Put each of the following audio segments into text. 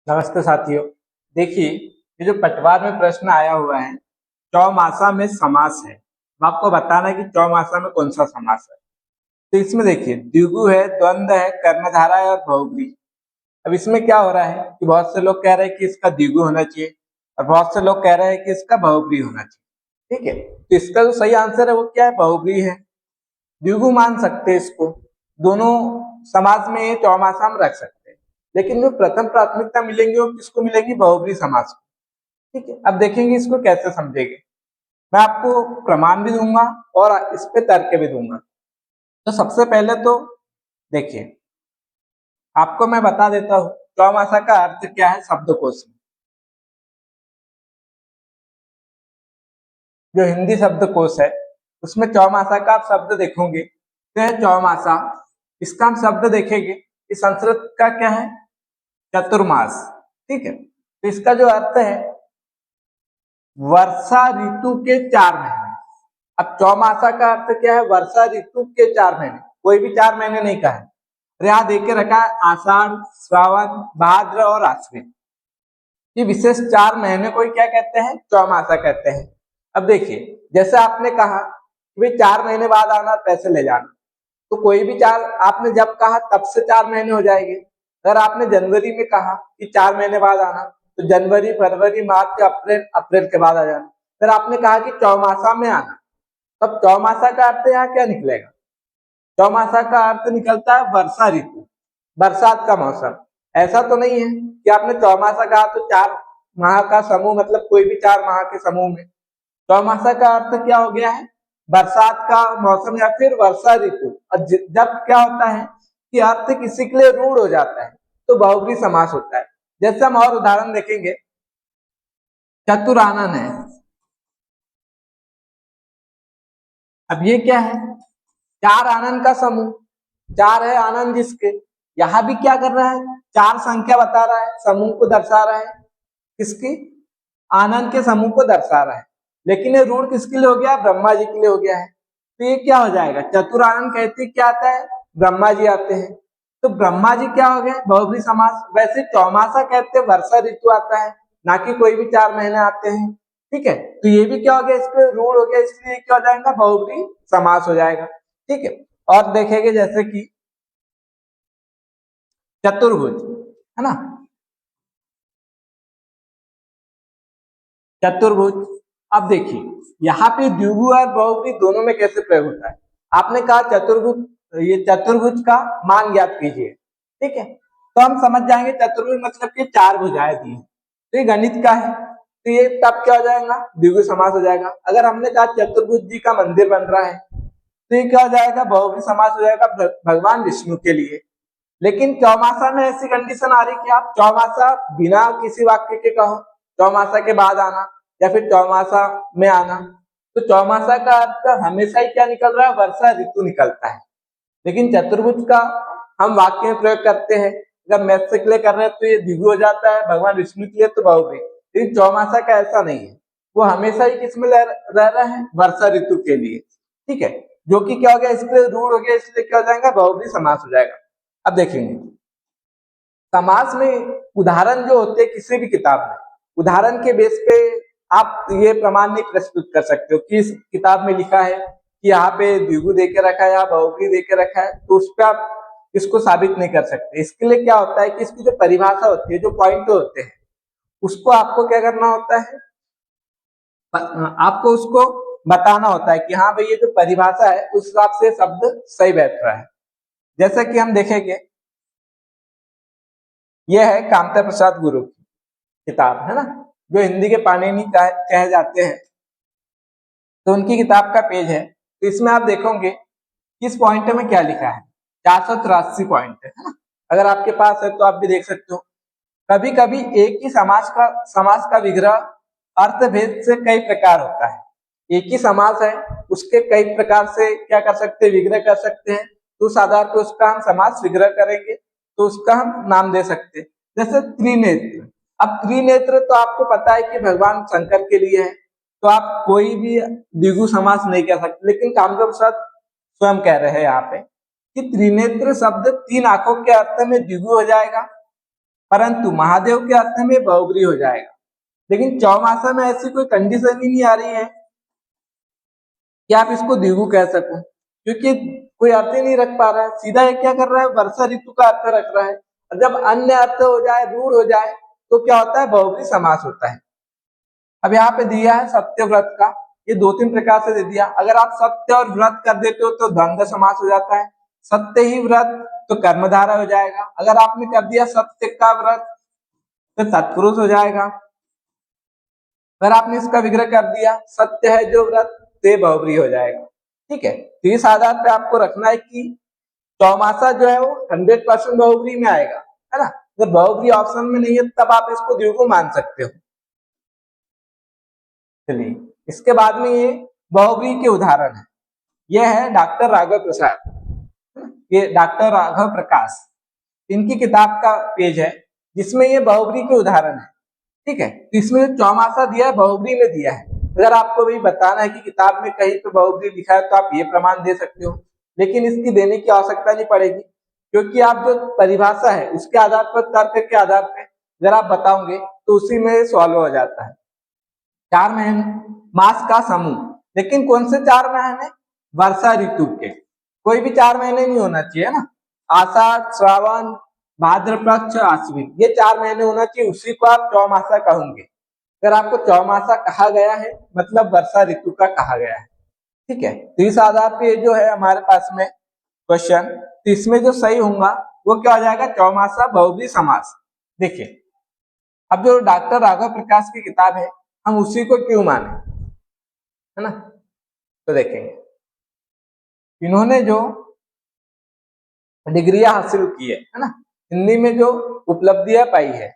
नमस्ते साथियों। देखिए, ये जो पटवार में प्रश्न आया हुआ है, चौमासा में समास है। अब आपको बताना है कि चौमासा में कौन सा समास है। तो इसमें देखिए, द्विगु है, द्वंद्व है, कर्मधारय है और बहुब्री। अब इसमें क्या हो रहा है कि बहुत से लोग कह रहे हैं कि इसका द्विगु होना चाहिए और बहुत से लोग कह रहे हैं कि इसका बहुब्री होना चाहिए। ठीक है, तो इसका जो सही आंसर है वो क्या है? बहुब्री है। द्विगु मान सकते हैं इसको, दोनों समाज में ये चौमासा हम रख सकते हैं। लेकिन जो प्रथम प्राथमिकता मिलेंगी वो किसको मिलेगी? बहुब्री समाज को। ठीक है, अब देखेंगे इसको कैसे समझेंगे। मैं आपको प्रमाण भी दूंगा और इस पे तर्क भी दूंगा। तो सबसे पहले तो देखिए, आपको मैं बता देता हूँ चौमासा का अर्थ क्या है शब्दकोश में। जो हिंदी शब्दकोश है उसमें चौमासा का आप शब्द देखोगे तो है चौमासा। इसका हम शब्द देखेंगे कि संस्कृत का क्या है? चतुर्मास। ठीक है, तो इसका जो अर्थ है वर्षा ऋतु के 4 महीने। अब चौमासा का अर्थ क्या है? वर्षा ऋतु के 4 महीने, कोई भी 4 महीने नहीं कहा है। यहाँ देख के रखा है आषाढ़, श्रावण, भाद्र और आश्विन। ये विशेष 4 महीने को क्या कहते हैं? चौमासा कहते हैं। अब देखिए, जैसे आपने कहा कि भाई 4 महीने बाद आना, पैसे ले जाना, तो कोई भी चार आपने जब कहा तब से 4 महीने हो जाएंगे। अगर आपने जनवरी में कहा कि 4 महीने बाद आना, तो जनवरी, फरवरी, मार्च, अप्रैल, अप्रैल के बाद आ जाना। फिर आपने कहा कि चौमासा में आना, तब चौमासा का अर्थ यहाँ क्या निकलेगा? चौमासा का अर्थ निकलता है वर्षा ऋतु, बरसात का मौसम। ऐसा तो नहीं है कि आपने चौमासा कहा तो 4 माह का समूह, मतलब कोई भी 4 माह के समूह में। चौमासा का अर्थ क्या हो गया है? बरसात का मौसम या फिर वर्षा ऋतु। और जब क्या होता है कि अर्थ किसी के लिए रूढ़ हो जाता है तो बहुब्री समास होता है। जैसे हम और उदाहरण देखेंगे, चतुरानन है। अब ये क्या है? 4 आनंद का समूह, 4 है आनंद जिसके। यहां भी क्या कर रहा है? 4 संख्या बता रहा है, समूह को दर्शा रहा है। किसकी? आनंद के समूह को दर्शा रहा है। लेकिन ये रूढ़ किसके लिए हो गया? ब्रह्मा जी के लिए हो गया है। तो ये क्या हो जाएगा? चतुरानंद कहते क्या आता है? ब्रह्मा जी आते हैं। तो ब्रह्मा जी क्या हो गए? बहुब्री समास। वैसे चौमासा कहते वर्षा ऋतु आता है, ना कि कोई भी 4 महीने आते हैं। ठीक है, तो ये भी क्या हो गया? इस पे रूढ़ हो गया, इसलिए क्या हो जाएगा? बहुब्री समास हो जाएगा। ठीक है, और देखेंगे जैसे कि चतुर्भुज, है ना? चतुर्भुज। अब देखिए, यहाँ पे द्विगु और बहुब्री दोनों में कैसे प्रयोग होता है। आपने कहा चतुर्भुज, ये चतुर्भुज का मान ज्ञात कीजिए। ठीक है, तो हम समझ जाएंगे चतुर्भुज मतलब कि 4 भुजाएं दी। तो ये गणित का है, तो ये तब क्या हो जाएगा? द्विगु समास हो जाएगा। अगर हमने कहा चतुर्भुज जी का मंदिर बन रहा है, तो ये क्या हो जाएगा? बहुब्री समास हो जाएगा भगवान विष्णु के लिए। लेकिन चौमासा में ऐसी कंडीशन आ रही कि आप चौमासा बिना किसी वाक्य के कहो, चौमासा के बाद आना या फिर चौमासा में आना। तो चौमासा का अर्थ हमेशा ही क्या निकल रहा है? वर्षा ऋतु निकलता है। लेकिन चतुर्भुज का हम वाक्य में प्रयोग करते हैं। अगर मैथ के लिए कर रहे हैं तो ये द्विगु हो जाता है, भगवान विष्णु के लिए तो बहुब्री। लेकिन चौमासा का ऐसा नहीं है, वो हमेशा ही किस में रह रहा है? वर्षा ऋतु के लिए। ठीक है, जो कि क्या हो गया? इसलिए रूढ़ हो गया, इसलिए क्या हो जाएगा? बहुब्री समास हो जाएगा। अब देखेंगे समास में उदाहरण जो होते हैं किसी भी किताब में, उदाहरण के बेस पे आप ये प्रमाण नहीं प्रस्तुत कर सकते हो कि इस किताब में लिखा है कि यहाँ पे द्विगु दे के रखा है या बहुब्री दे के रखा है, तो उस पर आप इसको साबित नहीं कर सकते। इसके लिए क्या होता है कि इसकी जो परिभाषा होती है, जो पॉइंट होते हैं, उसको आपको क्या करना होता है? आपको उसको बताना होता है कि हाँ भाई ये जो परिभाषा है उस हिसाब से शब्द सही बैठ रहा है। जैसा कि हम देखेंगे, यह है कामता प्रसाद गुरु की किताब, है ना, जो हिंदी के पाणिनि कहे जाते हैं। तो उनकी किताब का पेज है, तो इसमें आप देखोगे किस पॉइंट में क्या लिखा है। 483 पॉइंट है ना? अगर आपके पास है तो आप भी देख सकते हो। कभी कभी एक ही समास का विग्रह अर्थभेद से कई प्रकार होता है। एक ही समास है, उसके कई प्रकार से क्या कर सकते हैं? विग्रह कर सकते हैं। तो उस आधार पर उसका हम समास विग्रह करेंगे तो उसका हम नाम दे सकते हैं। जैसे त्रिनेत्र। अब त्रिनेत्र तो आपको पता है कि भगवान शंकर के लिए है, तो आप कोई भी द्विगु समास नहीं कह सकते। लेकिन कामदेव प्रसाद स्वयं कह रहे हैं यहाँ पे कि त्रिनेत्र शब्द 3 आंखों के अर्थ में द्विगु हो जाएगा। परंतु महादेव के अर्थ में बहुब्री हो जाएगा। लेकिन चौमासा में ऐसी कोई कंडीशन ही नहीं आ रही है कि आप इसको द्विगु कह सको, क्योंकि कोई अर्थ ही नहीं रख पा रहा है। सीधा ये क्या कर रहा है, वर्षा ऋतु का अर्थ रख रहा है। और जब अन्य अर्थ हो जाए, रूढ़ हो जाए, तो क्या होता है, बहुब्री समास होता है। अब यहाँ पे दिया है सत्य व्रत का, ये 2-3 प्रकार से दे दिया। अगर आप सत्य और व्रत कर देते हो तो द्वंद्व समास हो जाता है। सत्य ही व्रत तो कर्मधारय हो जाएगा। अगर आपने कर दिया सत्य का व्रत तो तत्पुरुष हो जाएगा। अगर आपने इसका विग्रह कर दिया सत्य है जो व्रत, तो बहुब्री हो जाएगा। ठीक है, तो इस आधार पे आपको रखना है कि चौमासा जो है वो 100% बहुब्री में आएगा, है ना। अगर बहुब्री ऑप्शन में नहीं है तब आप इसको द्विगु मान सकते हो। चलिए, इसके बाद में ये बहुब्री के उदाहरण है। ये है डॉक्टर राघव प्रसाद, ये डॉक्टर राघव प्रकाश, इनकी किताब का पेज है जिसमें ये बहुब्री के उदाहरण है। ठीक है, तो इसमें चौमासा दिया है, बहुब्री में दिया है। अगर आपको भी बताना है कि किताब में कहीं पे बहुब्री लिखा है तो आप ये प्रमाण दे सकते हो, लेकिन इसकी देने की आवश्यकता नहीं पड़ेगी, क्योंकि आप जो परिभाषा है उसके आधार पर, तर्क के आधार पर अगर आप बताओगे तो उसी में सॉल्व हो जाता है। 4 महीने मास का समूह, लेकिन कौन से 4 महीने, वर्षा ऋतु के। कोई भी 4 महीने नहीं होना चाहिए ना, आषाढ़, श्रावण, भाद्र पक्ष, आश्विन, ये 4 महीने होना चाहिए, उसी को आप चौमासा कहोगे। अगर आपको चौमासा कहा गया है मतलब वर्षा ऋतु का कहा गया है। ठीक है, तो इस आधार पे जो है हमारे पास में क्वेश्चन, तो इसमें जो सही होगा वो क्या हो जाएगा, चौमासा बहुब्री समास। देखिए, अब जो डॉक्टर राघव प्रकाश की किताब है हम उसी को क्यों माने, है ना। तो देखेंगे इन्होंने जो डिग्रियां हासिल की है ना, हिंदी में जो उपलब्धियां पाई है,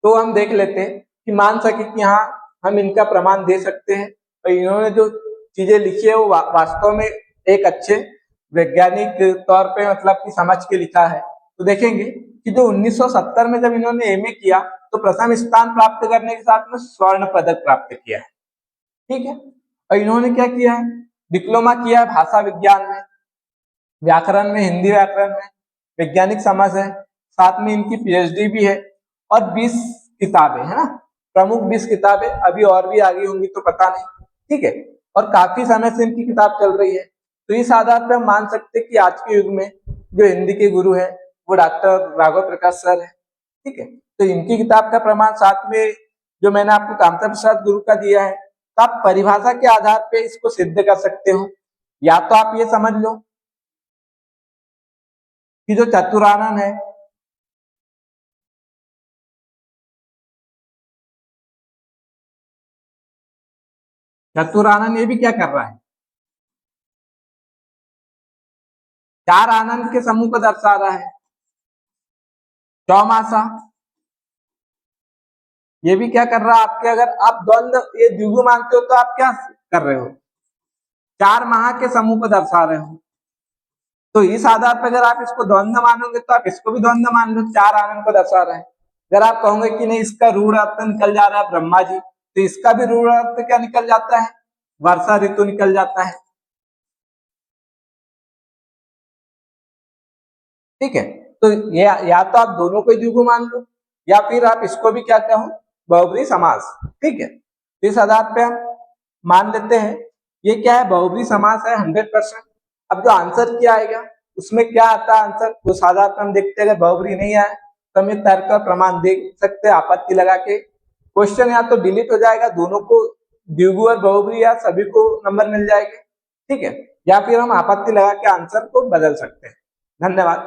तो हम देख लेते हैं कि मान सके कि हाँ हम इनका प्रमाण दे सकते हैं। और इन्होंने जो चीजें लिखी है वो वास्तव में एक अच्छे वैज्ञानिक तौर पे मतलब कि समझ के लिखा है। तो देखेंगे कि जो 1970 में जब इन्होंने एमए किया तो प्रथम स्थान प्राप्त करने के साथ में स्वर्ण पदक प्राप्त किया है। ठीक है, और इन्होंने क्या किया है, डिप्लोमा किया है भाषा विज्ञान में, व्याकरण में, हिंदी व्याकरण में, वैज्ञानिक समझ है, साथ में इनकी पीएचडी भी है, और 20 किताबें है ना, प्रमुख 20 किताबें, अभी और भी आगे होंगी तो पता नहीं। ठीक है, और काफी समय से इनकी किताब चल रही है। तो इस आधार पर हम मान सकते हैं कि आज के युग में जो हिंदी के गुरु है वो डॉक्टर राघव प्रकाश सर है। ठीक है, तो इनकी किताब का प्रमाण साथ में जो मैंने आपको कामता प्रसाद गुरु का दिया है, तो आप परिभाषा के आधार पे इसको सिद्ध कर सकते हो। या तो आप ये समझ लो कि जो चतुरानन है चतुरानन ये भी क्या कर रहा है, 4 आनंद के समूह को दर्शा रहा है। चौमासा ये भी क्या कर रहा है आपके, अगर आप द्वंद्व ये द्विगु मानते हो तो आप क्या कर रहे हो, 4 महा के समूह को दर्शा रहे हो। तो इस आधार पर अगर आप इसको द्वंद्व मानोगे तो आप इसको भी द्वंद्व मान लो, 4 आनंद को दर्शा रहे हैं। अगर आप कहोगे कि नहीं इसका रूढ़ अर्थ निकल जा रहा है ब्रह्मा जी, तो इसका भी रूढ़ अर्थ क्या निकल जाता है, वर्षा ऋतु निकल जाता है। ठीक है, तो ये या तो आप दोनों को द्विगु मान लो या फिर आप इसको भी क्या कहो, बहुब्री समास। ठीक है, तो इस आधार पे हम मान लेते हैं ये क्या है, बहुब्री समास है 100%। अब जो आंसर क्या आएगा उसमें क्या आता है आंसर, उस आधार पर हम देखते हैं। अगर बहुब्री नहीं आए तो हम तर्क का प्रमाण दे सकते हैं आपत्ति लगा के। क्वेश्चन या तो डिलीट हो जाएगा, दोनों को द्विगु और बहुब्री या सभी को नंबर मिल जाएंगे। ठीक है, या फिर हम आपत्ति लगा के आंसर को बदल सकते हैं। धन्यवाद।